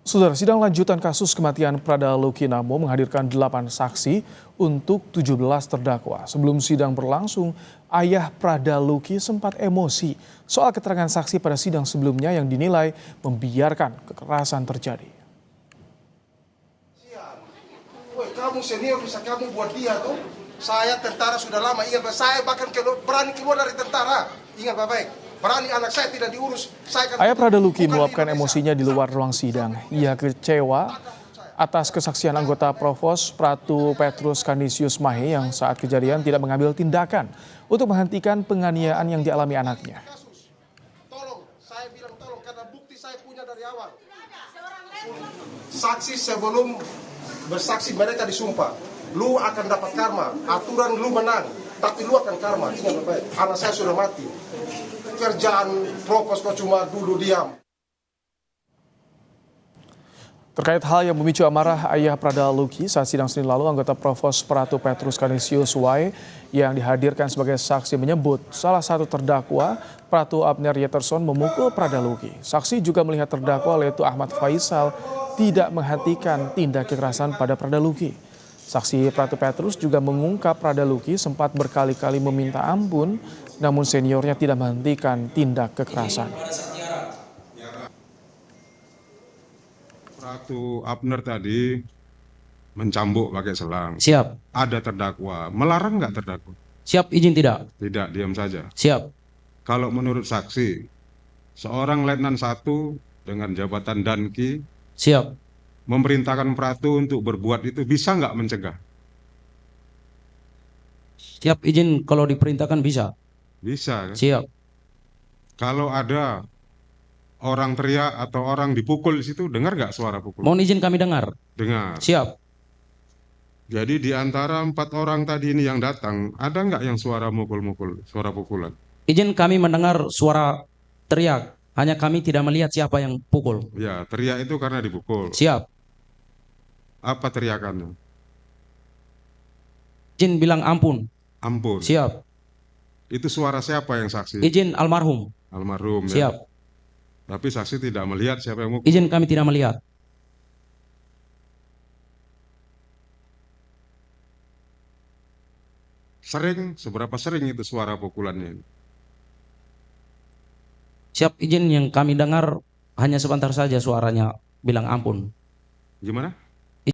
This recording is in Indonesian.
Saudara, sidang lanjutan kasus kematian Prada Luki Namo menghadirkan 8 saksi untuk 17 terdakwa. Sebelum sidang berlangsung, ayah Prada Luki sempat emosi soal keterangan saksi pada sidang sebelumnya yang dinilai membiarkan kekerasan terjadi. Woi, kamu senior bisa kamu buat dia tuh. Saya tentara sudah lama, ingat saya bahkan berani keluar dari tentara. Ingat baik-baik. Berani anak saya tidak diurus. Ayah Prada Luki meluapkan emosinya di luar ruang sidang. Ia kecewa atas kesaksian anggota Provos Pratu Petrus Canisius Mahe yang saat kejadian tidak mengambil tindakan untuk menghentikan penganiayaan yang dialami anaknya. Tolong, saya bilang tolong karena bukti saya punya dari awal. Saksi sebelum bersaksi mereka disumpah. Lu akan dapat karma, aturan lu menang, tapi lu akan karma. Ingat baik, anak saya sudah mati. Kerjaan Provos kok cuma duduk diam. Terkait hal yang memicu amarah ayah Prada Luki saat sidang Senin lalu, anggota Provos Pratu Petrus Canisius Wae yang dihadirkan sebagai saksi menyebut salah satu terdakwa, Pratu Abner Yeterson, memukul Prada Luki. Saksi juga melihat terdakwa yaitu Ahmad Faisal tidak menghentikan tindak kekerasan pada Prada Luki. Saksi Pratu Petrus juga mengungkap Prada Luki sempat berkali-kali meminta ampun, namun seniornya tidak menghentikan tindak kekerasan. Pratu Abner tadi mencambuk pakai selang. Siap. Ada terdakwa. Melarang nggak terdakwa? Siap, izin tidak? Tidak, diam saja. Siap. Kalau menurut saksi, seorang Letnan 1 dengan jabatan Danki Siap. memerintahkan Pratu untuk berbuat itu, bisa nggak mencegah? Siap, izin kalau diperintahkan bisa. Bisa kan? Siap. Kalau ada orang teriak atau orang dipukul di situ, dengar nggak suara pukul? Mohon izin kami dengar. Dengar. Siap. Jadi di antara 4 orang tadi ini yang datang, ada nggak yang suara mukul-mukul, suara pukulan? Izin kami mendengar suara teriak. Hanya kami tidak melihat siapa yang pukul. Ya, teriak itu karena dipukul. Siap. Apa teriakannya? Izin bilang ampun. Ampun. Siap. Itu suara siapa yang saksi? Izin almarhum. Almarhum. Siap. Ya. Tapi saksi tidak melihat siapa yang mukul. Izin kami tidak melihat. Seberapa sering itu suara pukulannya? Siap, izin yang kami dengar hanya sebentar saja suaranya bilang ampun. Gimana?